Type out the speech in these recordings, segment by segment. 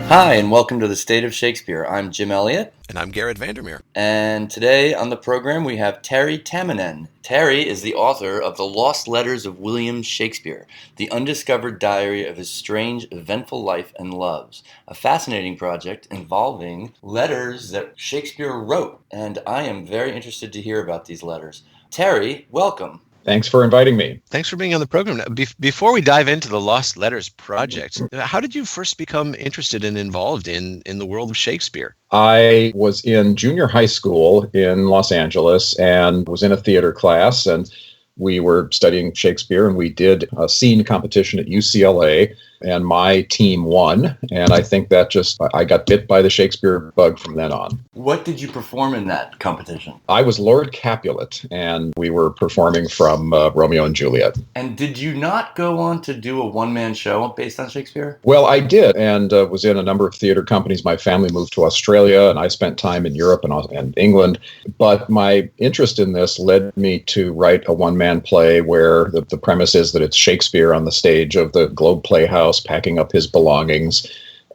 Hi, and welcome to the State of Shakespeare. I'm Jim Elliott. And I'm Garrett Vandermeer. And today on the program we have Terry Tamminen. Terry is the author of The Lost Letters of William Shakespeare, the undiscovered diary of his strange, eventful life and loves, a fascinating project involving letters that Shakespeare wrote. And I am very interested to hear about these letters. Terry, welcome. Thanks for inviting me. Thanks for being on the program. Before we dive into the Lost Letters project, how did you first become interested and involved in the world of Shakespeare? I was in junior high school in Los Angeles and was in a theater class, and we were studying Shakespeare, and we did a scene competition at UCLA, and my team won. And I think that I got bit by the Shakespeare bug from then on. What did you perform in that competition? I was Lord Capulet, and we were performing from Romeo and Juliet. And did you not go on to do a one-man show based on Shakespeare? Well, I did, and was in a number of theater companies. My family moved to Australia, and I spent time in Europe and England. But my interest in this led me to write a one-man play where the premise is that it's Shakespeare on the stage of the Globe Playhouse, packing up his belongings,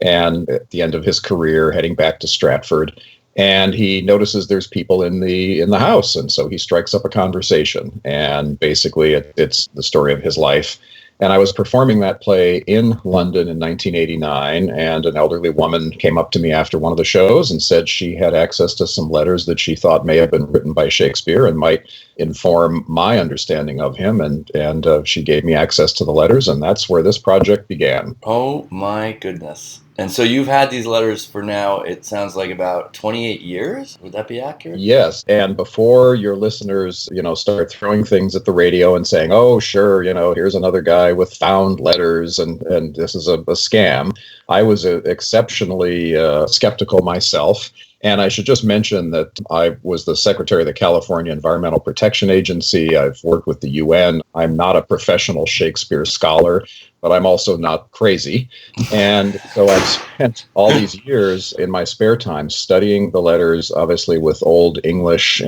and at the end of his career, heading back to Stratford. And he notices there's people in the house, and so he strikes up a conversation. And basically, it's the story of his life. And I was performing that play in London in 1989, and an elderly woman came up to me after one of the shows and said she had access to some letters that she thought may have been written by Shakespeare and might inform my understanding of him. And she gave me access to the letters, and that's where this project began. Oh, my goodness. And so you've had these letters for now, it sounds like about 28 years? Would that be accurate? Yes. And before your listeners, start throwing things at the radio and saying, oh, sure, here's another guy with found letters and this is a scam, I was exceptionally skeptical myself. And I should just mention that I was the secretary of the California Environmental Protection Agency. I've worked with the UN. I'm not a professional Shakespeare scholar, but I'm also not crazy. And so I've spent all these years in my spare time studying the letters, obviously with Old English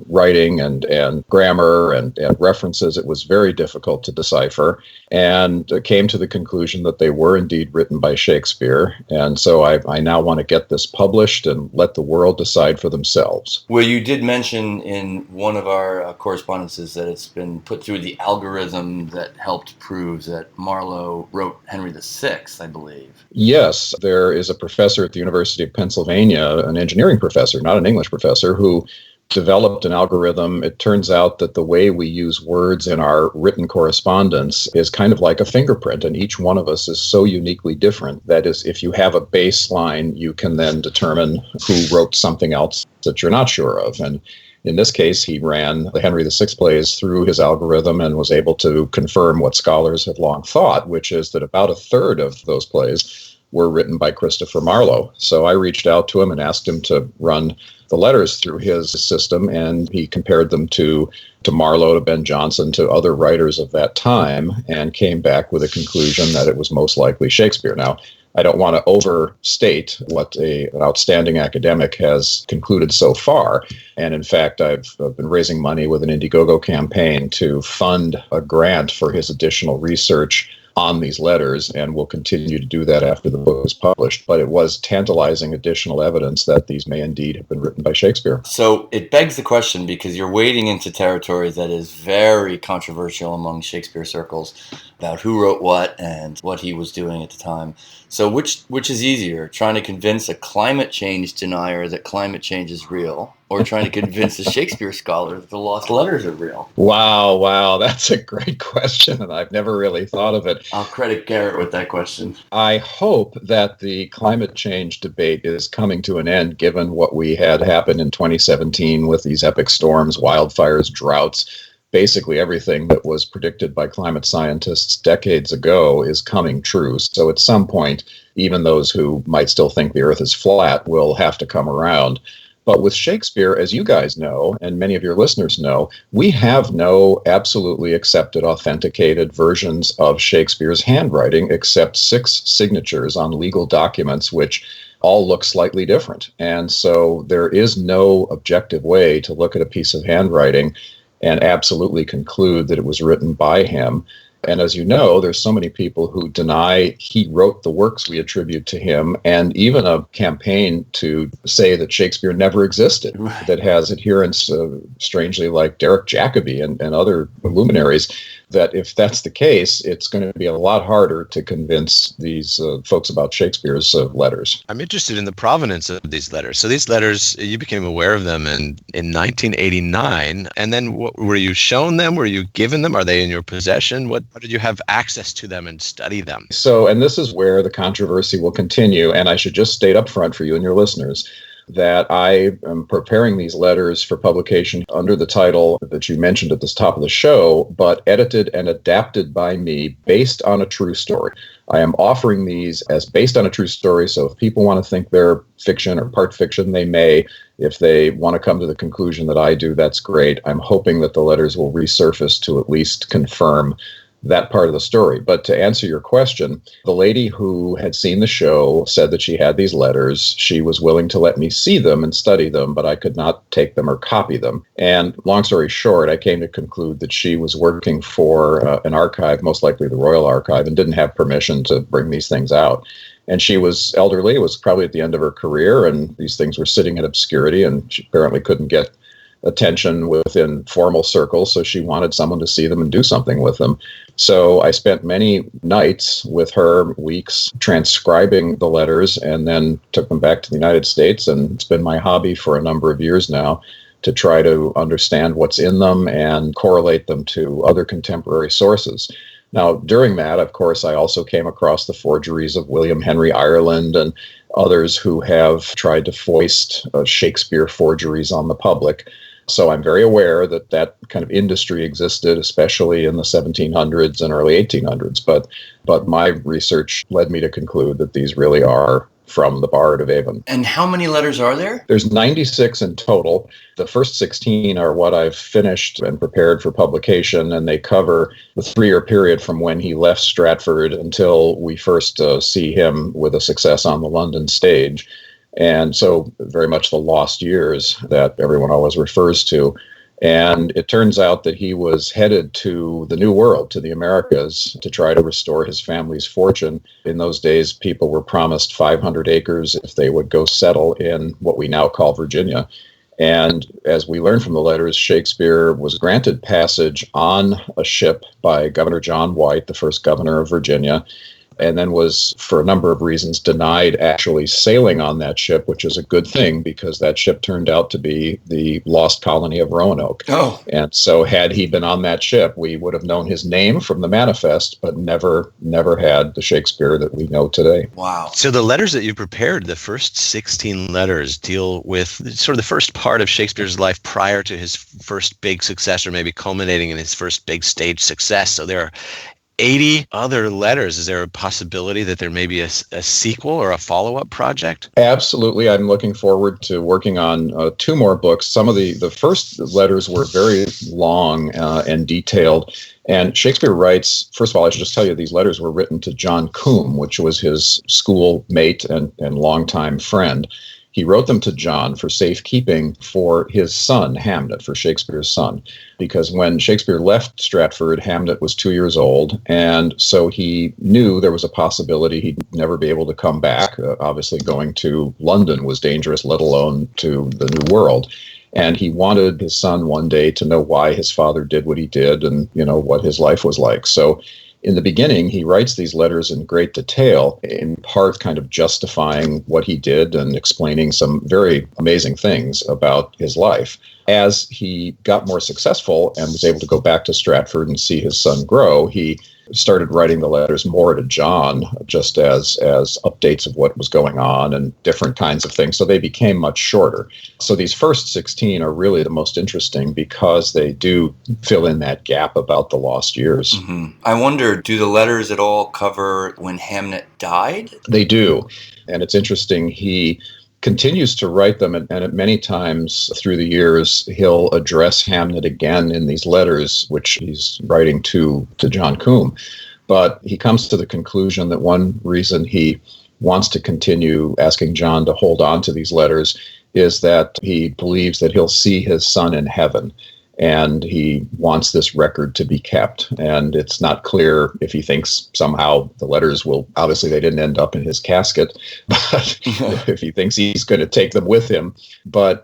writing and grammar and references. It was very difficult to decipher, and came to the conclusion that they were indeed written by Shakespeare. And so I now want to get this published and let the world decide for themselves. Well, you did mention in one of our correspondences that it's been put through the algorithm that helped prove that Marlowe wrote Henry VI, I believe. Yes, there is a professor at the University of Pennsylvania, an engineering professor, not an English professor, who developed an algorithm. It turns out that the way we use words in our written correspondence is kind of like a fingerprint, and each one of us is so uniquely different. That is, if you have a baseline, you can then determine who wrote something else that you're not sure of. And in this case, he ran the Henry VI plays through his algorithm and was able to confirm what scholars have long thought, which is that about a third of those plays were written by Christopher Marlowe. So I reached out to him and asked him to run the letters through his system, and he compared them to Marlowe, to Ben Jonson, to other writers of that time, and came back with a conclusion that it was most likely Shakespeare. Now, I don't want to overstate what an outstanding academic has concluded so far. And in fact, I've been raising money with an Indiegogo campaign to fund a grant for his additional research on these letters, and will continue to do that after the book is published. But it was tantalizing additional evidence that these may indeed have been written by Shakespeare. So it begs the question, because you're wading into territory that is very controversial among Shakespeare circles about who wrote what and what he was doing at the time. So which is easier, trying to convince a climate change denier that climate change is real, or trying to convince a Shakespeare scholar that the lost letters are real? Wow, that's a great question, and I've never really thought of it. I'll credit Garrett with that question. I hope that the climate change debate is coming to an end, given what we had happen in 2017 with these epic storms, wildfires, droughts. Basically everything that was predicted by climate scientists decades ago is coming true. So at some point, even those who might still think the earth is flat will have to come around. But with Shakespeare, as you guys know, and many of your listeners know, we have no absolutely accepted, authenticated versions of Shakespeare's handwriting, except 6 signatures on legal documents, which all look slightly different. And so there is no objective way to look at a piece of handwriting and absolutely conclude that it was written by him. And as you know, there's so many people who deny he wrote the works we attribute to him, and even a campaign to say that Shakespeare never existed, that has adherents, strangely, like Derek Jacobi and other luminaries, that if that's the case, it's going to be a lot harder to convince these folks about Shakespeare's letters. I'm interested in the provenance of these letters. So these letters, you became aware of them in 1989, and then were you shown them? Were you given them? Are they in your possession? How did you have access to them and study them? So, and this is where the controversy will continue, and I should just state up front for you and your listeners that I am preparing these letters for publication under the title that you mentioned at the top of the show, but edited and adapted by me based on a true story. I am offering these as based on a true story, so if people want to think they're fiction or part fiction, they may. If they want to come to the conclusion that I do, that's great. I'm hoping that the letters will resurface to at least confirm that part of the story. But to answer your question, the lady who had seen the show said that she had these letters. She was willing to let me see them and study them, but I could not take them or copy them. And long story short, I came to conclude that she was working for an archive, most likely the Royal Archive, and didn't have permission to bring these things out. And she was elderly, was probably at the end of her career, and these things were sitting in obscurity, and she apparently couldn't get attention within formal circles, so she wanted someone to see them and do something with them. So I spent many nights with her, weeks, transcribing the letters, and then took them back to the United States, and it's been my hobby for a number of years now to try to understand what's in them and correlate them to other contemporary sources. Now, during that, of course, I also came across the forgeries of William Henry Ireland and others who have tried to foist Shakespeare forgeries on the public. So I'm very aware that that kind of industry existed, especially in the 1700s and early 1800s. But my research led me to conclude that these really are from the Bard of Avon. And how many letters are there? There's 96 in total. The first 16 are what I've finished and prepared for publication, and they cover the 3-year period from when he left Stratford until we first see him with a success on the London stage. And so very much the lost years that everyone always refers to. And it turns out that he was headed to the New World, to the Americas, to try to restore his family's fortune. In those days, people were promised 500 acres if they would go settle in what we now call Virginia. And as we learn from the letters, Shakespeare was granted passage on a ship by Governor John White, the first governor of Virginia, and then was, for a number of reasons, denied actually sailing on that ship, which is a good thing because that ship turned out to be the lost colony of Roanoke. Oh. And so had he been on that ship, we would have known his name from the manifest, but never had the Shakespeare that we know today. Wow. So the letters that you prepared, the first 16 letters, deal with sort of the first part of Shakespeare's life prior to his first big success, or maybe culminating in his first big stage success. So there are 80 other letters. Is there a possibility that there may be a sequel or a follow-up project? Absolutely. I'm looking forward to working on 2 more books. Some of the first letters were very long and detailed. And Shakespeare writes, first of all, I should just tell you, these letters were written to John Combe, which was his schoolmate and longtime friend. He wrote them to John for safekeeping for his son, Hamnet, for Shakespeare's son, because when Shakespeare left Stratford, Hamnet was 2 years old, and so he knew there was a possibility he'd never be able to come back. Obviously, going to London was dangerous, let alone to the New World. And he wanted his son one day to know why his father did what he did and, what his life was like. So in the beginning, he writes these letters in great detail, in part kind of justifying what he did and explaining some very amazing things about his life. As he got more successful and was able to go back to Stratford and see his son grow, he started writing the letters more to John, just as updates of what was going on and different kinds of things. So they became much shorter. So these first 16 are really the most interesting because they do fill in that gap about the lost years. Mm-hmm. I wonder, do the letters at all cover when Hamnet died? They do. And it's interesting. He continues to write them, and at many times through the years, he'll address Hamnet again in these letters, which he's writing to John Combe. But he comes to the conclusion that one reason he wants to continue asking John to hold on to these letters is that he believes that he'll see his son in heaven. and he wants this record to be kept. And it's not clear if he thinks somehow the letters will, obviously they didn't end up in his casket, but if he thinks he's going to take them with him. But,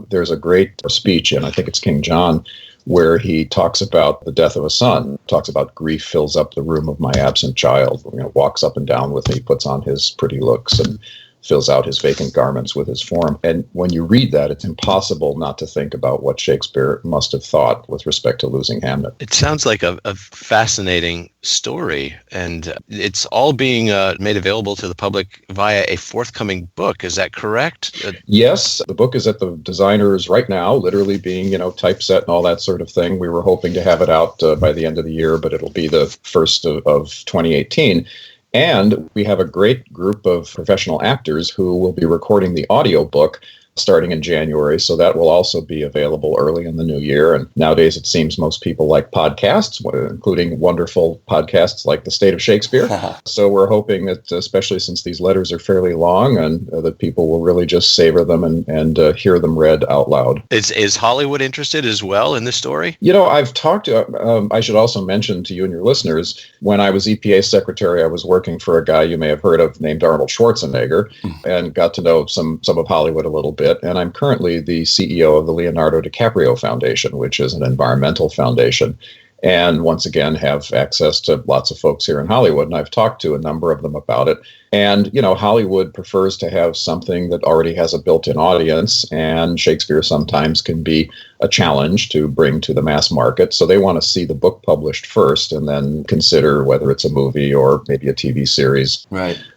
there's a great speech, and I think it's King John, where he talks about the death of a son, talks about grief fills up the room of my absent child, walks up and down with me, puts on his pretty looks and fills out his vacant garments with his form. And when you read that, it's impossible not to think about what Shakespeare must have thought with respect to losing Hamlet. It sounds like a fascinating story, and it's all being made available to the public via a forthcoming book. Is that correct? Yes, the book is at the designers right now, literally being, typeset and all that sort of thing. We were hoping to have it out by the end of the year, but it'll be the first of 2018. And we have a great group of professional actors who will be recording the audiobook starting in January. So that will also be available early in the new year. And nowadays, it seems most people like podcasts, including wonderful podcasts like The State of Shakespeare. So we're hoping that, especially since these letters are fairly long, and that people will really just savor them and hear them read out loud. Is Hollywood interested as well in this story? I've talked to, I should also mention to you and your listeners, when I was EPA secretary, I was working for a guy you may have heard of named Arnold Schwarzenegger, and got to know some of Hollywood a little bit. And I'm currently the CEO of the Leonardo DiCaprio Foundation, which is an environmental foundation. And once again, have access to lots of folks here in Hollywood. And I've talked to a number of them about it. And, Hollywood prefers to have something that already has a built-in audience. And Shakespeare sometimes can be a challenge to bring to the mass market. So they want to see the book published first and then consider whether it's a movie or maybe a TV series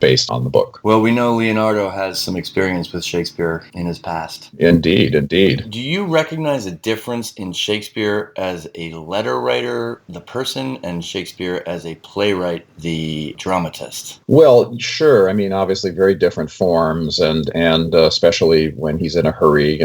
based on the book. Well, we know Leonardo has some experience with Shakespeare in his past. Indeed, indeed. Do you recognize a difference in Shakespeare as a letter writer, the person, and Shakespeare as a playwright, the dramatist? Well, sure. I mean, obviously very different forms, and especially when he's in a hurry,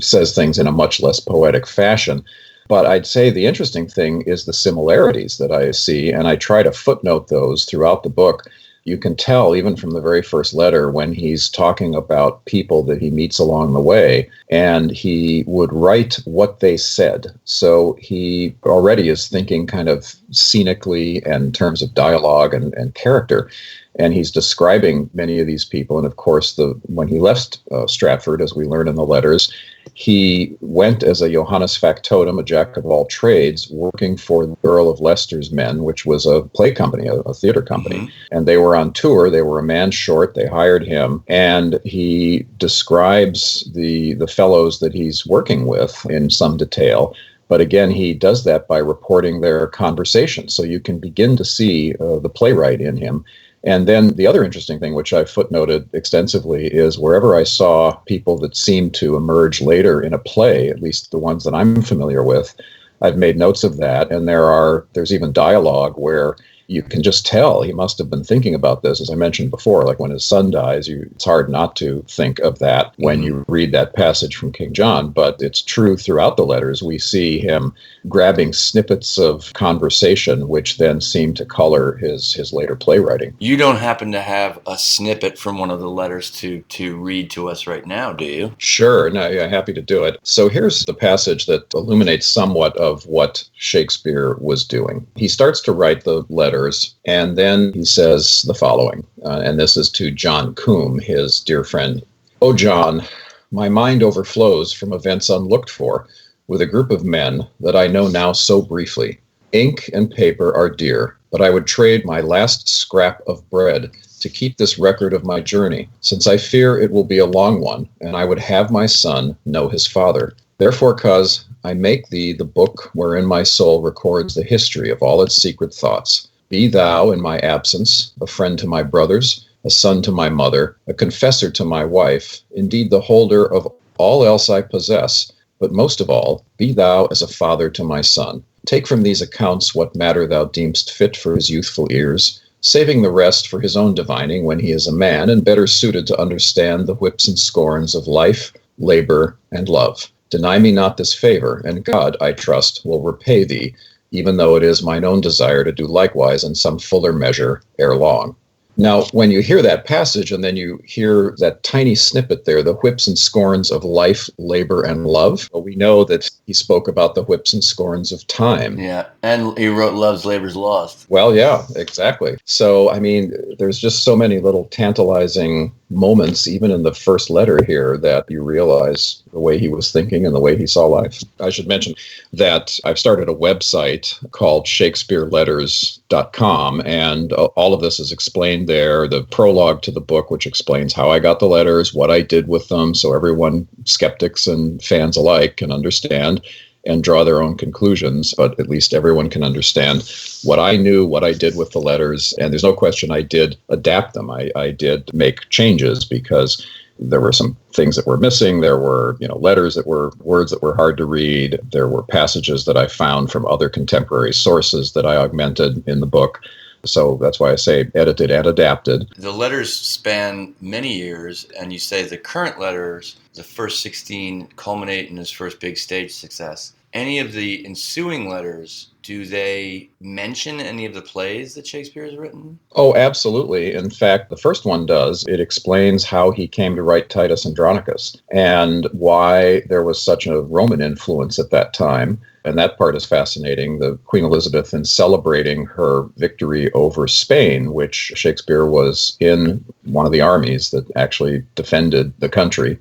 says things in a much less poetic fashion. But I'd say the interesting thing is the similarities that I see, and I try to footnote those throughout the book. You can tell even from the very first letter when he's talking about people that he meets along the way, and he would write what they said. So he already is thinking kind of scenically and in terms of dialogue and character. And he's describing many of these people. And of course, when he left Stratford, as we learn in the letters, he went as a Johannes Factotum, a jack of all trades, working for the Earl of Leicester's Men, which was a play company, a theater company. Mm-hmm. And they were on tour. They were a man short. They hired him. And he describes the fellows that he's working with in some detail. But again, he does that by reporting their conversations. So you can begin to see the playwright in him. And then the other interesting thing, which I footnoted extensively, is wherever I saw people that seemed to emerge later in a play, at least the ones that I'm familiar with, I've made notes of that. And there's even dialogue where you can just tell he must have been thinking about this, as I mentioned before, like when his son dies, it's hard not to think of that when you read that passage from King John. But it's true throughout the letters. We see him grabbing snippets of conversation, which then seem to color his later playwriting. You don't happen to have a snippet from one of the letters to read to us right now, do you? Sure. No, yeah, happy to do it. So here's the passage that illuminates somewhat of what Shakespeare was doing. He starts to write the letter, and then he says the following, and this is to John Combe, his dear friend. "O John, my mind overflows from events unlooked for, with a group of men that I know now so briefly. Ink and paper are dear, but I would trade my last scrap of bread to keep this record of my journey, since I fear it will be a long one, and I would have my son know his father. Therefore, cause I make thee the book wherein my soul records the history of all its secret thoughts. Be thou, in my absence, a friend to my brothers, a son to my mother, a confessor to my wife, indeed the holder of all else I possess, but most of all, be thou as a father to my son. Take from these accounts what matter thou deemst fit for his youthful ears, saving the rest for his own divining when he is a man and better suited to understand the whips and scorns of life, labor, and love. Deny me not this favor, and God, I trust, will repay thee, even though it is mine own desire to do likewise in some fuller measure ere long." Now, when you hear that passage and then you hear that tiny snippet there, the whips and scorns of life, labor, and love, well, we know that he spoke about the whips and scorns of time. Yeah, and he wrote Love's Labor's Lost. Well, yeah, exactly. So, I mean, there's just so many little tantalizing moments, even in the first letter here, that you realize the way he was thinking and the way he saw life. I should mention that I've started a website called ShakespeareLetters.com, and all of this is explained there. The prologue to the book, which explains how I got the letters, what I did with them, so everyone, skeptics and fans alike, can understand and draw their own conclusions, but at least everyone can understand what I knew, what I did with the letters, and there's no question I did adapt them. I did make changes because there were some things that were missing. There were, letters that were words that were hard to read. There were passages that I found from other contemporary sources that I augmented in the book. So that's why I say edited and adapted. The letters span many years, and you say the current letters, the first 16, culminate in his first big stage success. Any of the ensuing letters, do they mention any of the plays that Shakespeare has written? Oh, absolutely. In fact, the first one does. It explains how he came to write Titus Andronicus and why there was such a Roman influence at that time. And that part is fascinating. The Queen Elizabeth, in celebrating her victory over Spain, which Shakespeare was in one of the armies that actually defended the country,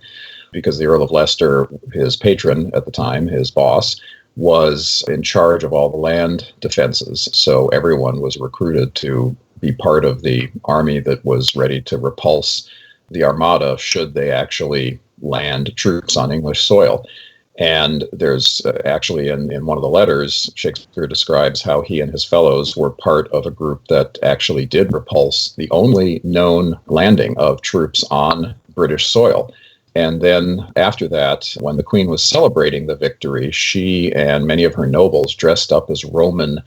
because the Earl of Leicester, his patron at the time, his boss, was in charge of all the land defenses. So everyone was recruited to be part of the army that was ready to repulse the Armada should they actually land troops on English soil. And there's actually in one of the letters, Shakespeare describes how he and his fellows were part of a group that actually did repulse the only known landing of troops on British soil. And then after that, when the Queen was celebrating the victory, she and many of her nobles dressed up as Roman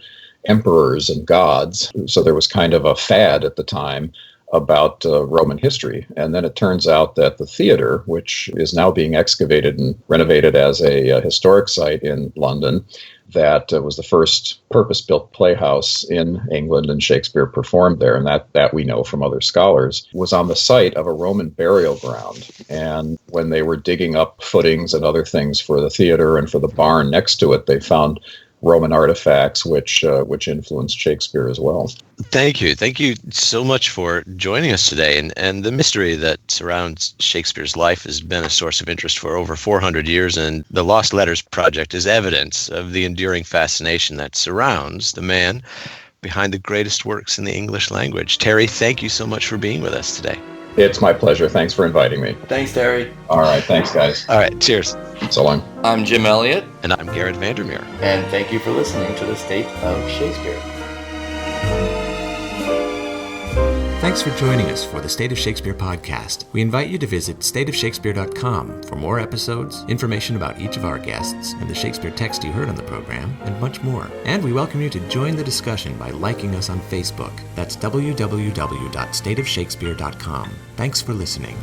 emperors and gods. So there was kind of a fad at the time about Roman history. And then it turns out that the theater, which is now being excavated and renovated as a historic site in London, that was the first purpose-built playhouse in England, and Shakespeare performed there, and that we know from other scholars, was on the site of a Roman burial ground. And when they were digging up footings and other things for the theater and for the barn next to it, they found Roman artifacts, which influenced Shakespeare as well. Thank you. Thank you so much for joining us today. And the mystery that surrounds Shakespeare's life has been a source of interest for over 400 years, and the Lost Letters Project is evidence of the enduring fascination that surrounds the man behind the greatest works in the English language. Terry, thank you so much for being with us today. It's my pleasure. Thanks for inviting me. Thanks, Terry. All right. Thanks, guys. All right. Cheers. So long. I'm Jim Elliott. And I'm Garrett Vandermeer. And thank you for listening to The State of Shakespeare. Thanks for joining us for the State of Shakespeare podcast. We invite you to visit stateofshakespeare.com for more episodes, information about each of our guests, and the Shakespeare text you heard on the program, and much more. And we welcome you to join the discussion by liking us on Facebook. That's www.stateofshakespeare.com. Thanks for listening.